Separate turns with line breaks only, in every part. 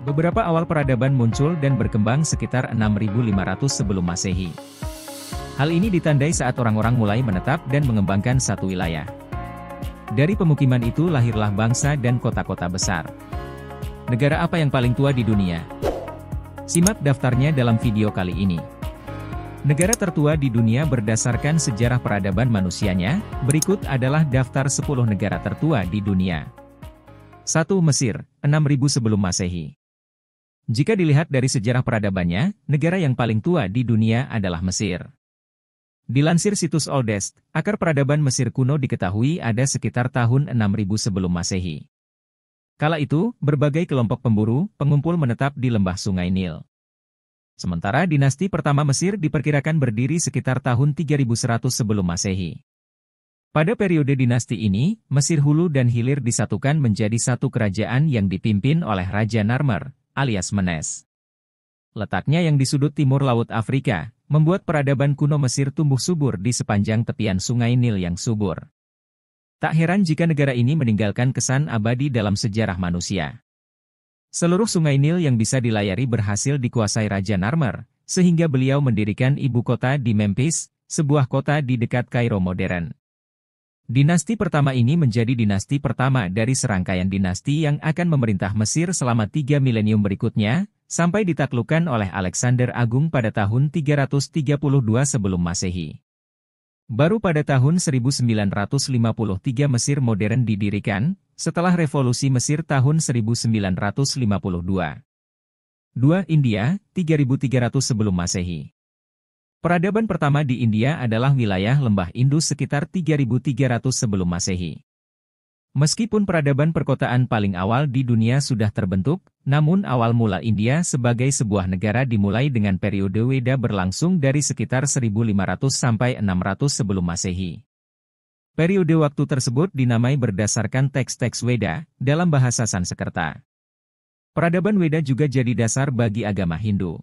Beberapa awal peradaban muncul dan berkembang sekitar 6500 sebelum Masehi. Hal ini ditandai saat orang-orang mulai menetap dan mengembangkan satu wilayah. Dari pemukiman itu lahirlah bangsa dan kota-kota besar. Negara apa yang paling tua di dunia? Simak daftarnya dalam video kali ini. Negara tertua di dunia berdasarkan sejarah peradaban manusianya, berikut adalah daftar 10 negara tertua di dunia. 1. Mesir, 6000 sebelum Masehi. Jika dilihat dari sejarah peradabannya, negara yang paling tua di dunia adalah Mesir. Dilansir situs Oldest, akar peradaban Mesir kuno diketahui ada sekitar tahun 6000 sebelum Masehi. Kala itu, berbagai kelompok pemburu, pengumpul menetap di lembah Sungai Nil. Sementara dinasti pertama Mesir diperkirakan berdiri sekitar tahun 3100 sebelum Masehi. Pada periode dinasti ini, Mesir hulu dan hilir disatukan menjadi satu kerajaan yang dipimpin oleh Raja Narmer, alias Menes. Letaknya yang di sudut timur Laut Afrika, membuat peradaban kuno Mesir tumbuh subur di sepanjang tepian Sungai Nil yang subur. Tak heran jika negara ini meninggalkan kesan abadi dalam sejarah manusia. Seluruh Sungai Nil yang bisa dilayari berhasil dikuasai Raja Narmer, sehingga beliau mendirikan ibu kota di Memphis, sebuah kota di dekat Kairo modern. Dinasti pertama ini menjadi dinasti pertama dari serangkaian dinasti yang akan memerintah Mesir selama 3 milenium berikutnya, sampai ditaklukkan oleh Alexander Agung pada tahun 332 sebelum Masehi. Baru pada tahun 1953 Mesir modern didirikan, setelah revolusi Mesir tahun 1952. 2. India, 3300 sebelum Masehi. Peradaban pertama di India adalah wilayah lembah Indus sekitar 3300 sebelum Masehi. Meskipun peradaban perkotaan paling awal di dunia sudah terbentuk, namun awal mula India sebagai sebuah negara dimulai dengan periode Weda berlangsung dari sekitar 1500 sampai 600 sebelum Masehi. Periode waktu tersebut dinamai berdasarkan teks-teks Weda dalam bahasa Sanskerta. Peradaban Weda juga jadi dasar bagi agama Hindu.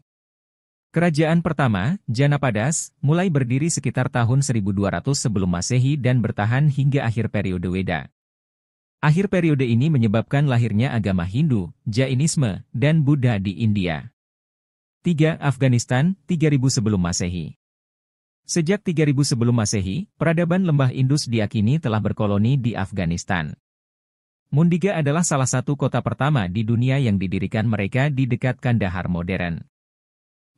Kerajaan pertama, Janapadas, mulai berdiri sekitar tahun 1200 sebelum Masehi dan bertahan hingga akhir periode Weda. Akhir periode ini menyebabkan lahirnya agama Hindu, Jainisme, dan Buddha di India. 3. Afghanistan, 3000 sebelum Masehi. Sejak 3000 sebelum Masehi, peradaban lembah Indus diakini telah berkoloni di Afghanistan. Mundiga adalah salah satu kota pertama di dunia yang didirikan mereka di dekat Kandahar modern.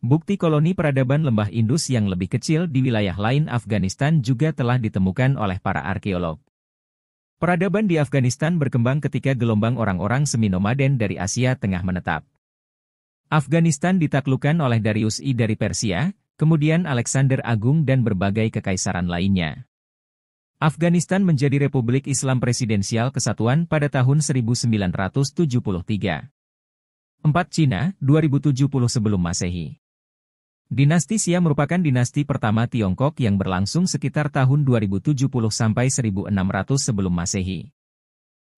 Bukti koloni peradaban lembah Indus yang lebih kecil di wilayah lain Afghanistan juga telah ditemukan oleh para arkeolog. Peradaban di Afghanistan berkembang ketika gelombang orang-orang semi-nomaden dari Asia Tengah menetap. Afghanistan ditaklukkan oleh Darius I dari Persia, kemudian Alexander Agung dan berbagai kekaisaran lainnya. Afghanistan menjadi Republik Islam Presidensial Kesatuan pada tahun 1973. 4. Cina, 2070 sebelum Masehi. Dinasti Xia merupakan dinasti pertama Tiongkok yang berlangsung sekitar tahun 2070 sampai 1600 sebelum Masehi.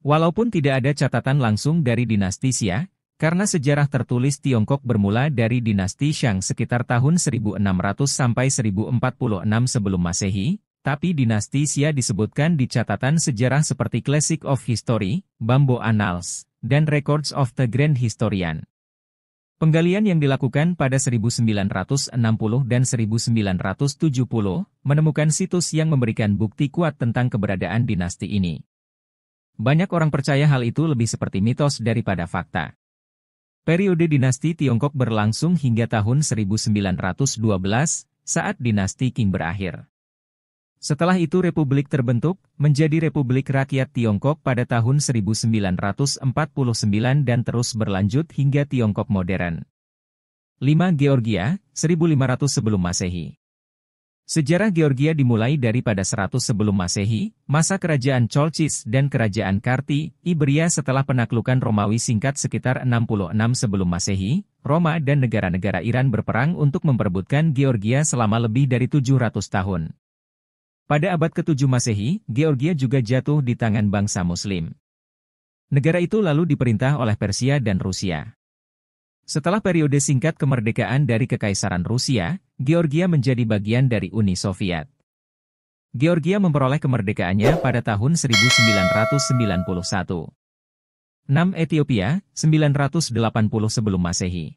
Walaupun tidak ada catatan langsung dari dinasti Xia, karena sejarah tertulis Tiongkok bermula dari dinasti Shang sekitar tahun 1600 sampai 1046 sebelum Masehi, tapi dinasti Xia disebutkan di catatan sejarah seperti Classic of History, Bamboo Annals, dan Records of the Grand Historian. Penggalian yang dilakukan pada 1960 dan 1970 menemukan situs yang memberikan bukti kuat tentang keberadaan dinasti ini. Banyak orang percaya hal itu lebih seperti mitos daripada fakta. Periode dinasti Tiongkok berlangsung hingga tahun 1912 saat dinasti Qing berakhir. Setelah itu Republik terbentuk, menjadi Republik Rakyat Tiongkok pada tahun 1949 dan terus berlanjut hingga Tiongkok modern. 5. Georgia, 1500 sebelum Masehi. Sejarah Georgia dimulai dari pada 100 sebelum Masehi, masa kerajaan Cholchis dan kerajaan Karti, Iberia setelah penaklukan Romawi singkat sekitar 66 sebelum Masehi, Roma dan negara-negara Iran berperang untuk memperebutkan Georgia selama lebih dari 700 tahun. Pada abad ke-7 Masehi, Georgia juga jatuh di tangan bangsa Muslim. Negara itu lalu diperintah oleh Persia dan Rusia. Setelah periode singkat kemerdekaan dari Kekaisaran Rusia, Georgia menjadi bagian dari Uni Soviet. Georgia memperoleh kemerdekaannya pada tahun 1991. 6. Ethiopia, 980 sebelum Masehi.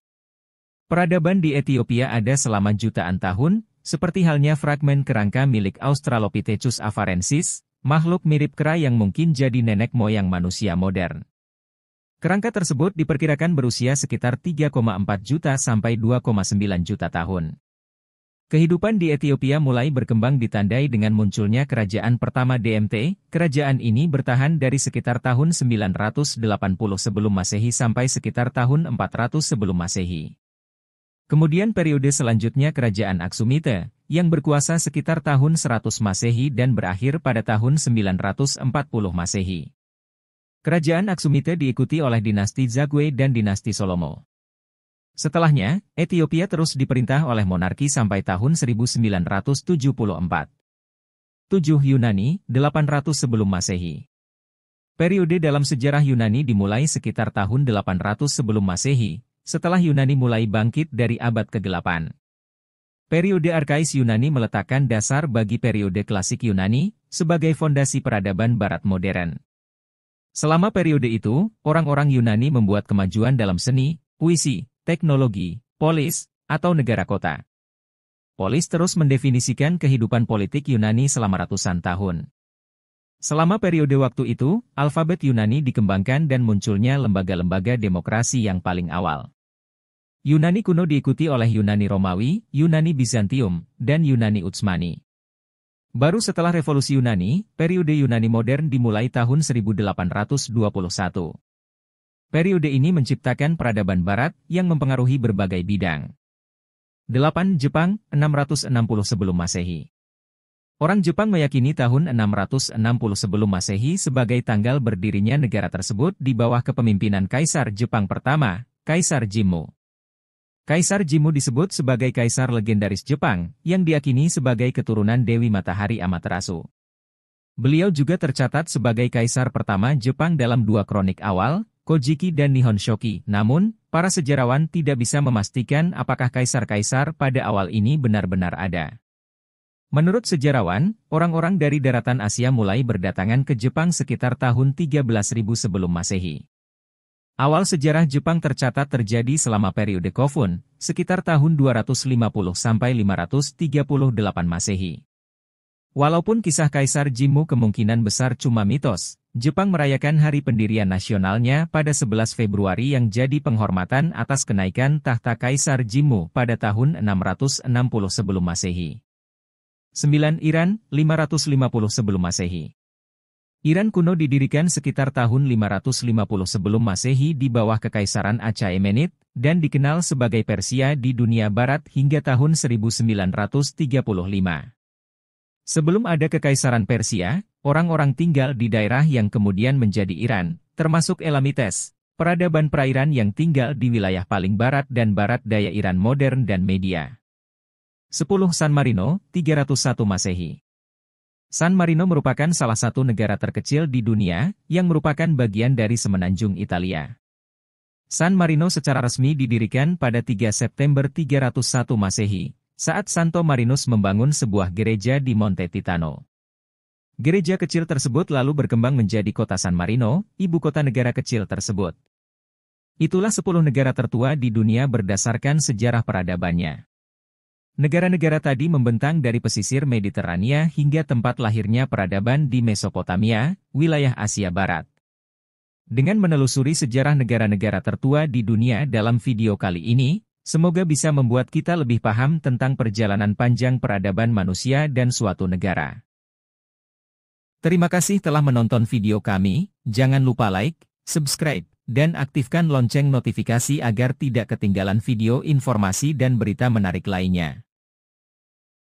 Peradaban di Ethiopia ada selama jutaan tahun, seperti halnya fragmen kerangka milik Australopithecus afarensis, makhluk mirip kera yang mungkin jadi nenek moyang manusia modern. Kerangka tersebut diperkirakan berusia sekitar 3,4 juta sampai 2,9 juta tahun. Kehidupan di Ethiopia mulai berkembang ditandai dengan munculnya kerajaan pertama DMT. Kerajaan ini bertahan dari sekitar tahun 980 sebelum Masehi sampai sekitar tahun 400 sebelum Masehi. Kemudian periode selanjutnya kerajaan Aksumite, yang berkuasa sekitar tahun 100 Masehi dan berakhir pada tahun 940 Masehi. Kerajaan Aksumite diikuti oleh dinasti Zagwe dan dinasti Solomo. Setelahnya, Ethiopia terus diperintah oleh monarki sampai tahun 1974. 7. Yunani, 800 sebelum Masehi. Periode dalam sejarah Yunani dimulai sekitar tahun 800 sebelum Masehi, setelah Yunani mulai bangkit dari abad ke-8. Periode Arkais Yunani meletakkan dasar bagi periode klasik Yunani, sebagai fondasi peradaban Barat modern. Selama periode itu, orang-orang Yunani membuat kemajuan dalam seni, puisi, teknologi, polis, atau negara kota. Polis terus mendefinisikan kehidupan politik Yunani selama ratusan tahun. Selama periode waktu itu, alfabet Yunani dikembangkan dan munculnya lembaga-lembaga demokrasi yang paling awal. Yunani kuno diikuti oleh Yunani Romawi, Yunani Bizantium, dan Yunani Utsmani. Baru setelah revolusi Yunani, periode Yunani modern dimulai tahun 1821. Periode ini menciptakan peradaban Barat yang mempengaruhi berbagai bidang. 8. Jepang, 660 sebelum Masehi. Orang Jepang meyakini tahun 660 sebelum Masehi sebagai tanggal berdirinya negara tersebut di bawah kepemimpinan Kaisar Jepang pertama, Kaisar Jimmu. Kaisar Jimmu disebut sebagai kaisar legendaris Jepang, yang diyakini sebagai keturunan Dewi Matahari Amaterasu. Beliau juga tercatat sebagai kaisar pertama Jepang dalam dua kronik awal, Kojiki dan Nihon Shoki. Namun, para sejarawan tidak bisa memastikan apakah kaisar-kaisar pada awal ini benar-benar ada. Menurut sejarawan, orang-orang dari daratan Asia mulai berdatangan ke Jepang sekitar tahun 13.000 sebelum Masehi. Awal sejarah Jepang tercatat terjadi selama periode Kofun, sekitar tahun 250 sampai 538 Masehi. Walaupun kisah Kaisar Jimmu kemungkinan besar cuma mitos, Jepang merayakan hari pendirian nasionalnya pada 11 Februari yang jadi penghormatan atas kenaikan tahta Kaisar Jimmu pada tahun 660 sebelum Masehi. 9. Iran, 550 sebelum Masehi. Iran kuno didirikan sekitar tahun 550 sebelum Masehi di bawah Kekaisaran Achaemenid, dan dikenal sebagai Persia di dunia barat hingga tahun 1935. Sebelum ada Kekaisaran Persia, orang-orang tinggal di daerah yang kemudian menjadi Iran, termasuk Elamites, peradaban pra-Iran yang tinggal di wilayah paling barat dan barat daya Iran modern dan media. 10. San Marino, 301 Masehi. San Marino merupakan salah satu negara terkecil di dunia, yang merupakan bagian dari semenanjung Italia. San Marino secara resmi didirikan pada 3 September 301 Masehi, saat Santo Marinus membangun sebuah gereja di Monte Titano. Gereja kecil tersebut lalu berkembang menjadi kota San Marino, ibu kota negara kecil tersebut. Itulah 10 negara tertua di dunia berdasarkan sejarah peradabannya. Negara-negara tadi membentang dari pesisir Mediterania hingga tempat lahirnya peradaban di Mesopotamia, wilayah Asia Barat. Dengan menelusuri sejarah negara-negara tertua di dunia dalam video kali ini, semoga bisa membuat kita lebih paham tentang perjalanan panjang peradaban manusia dan suatu negara. Terima kasih telah menonton video kami, jangan lupa like, subscribe, dan aktifkan lonceng notifikasi agar tidak ketinggalan video informasi dan berita menarik lainnya.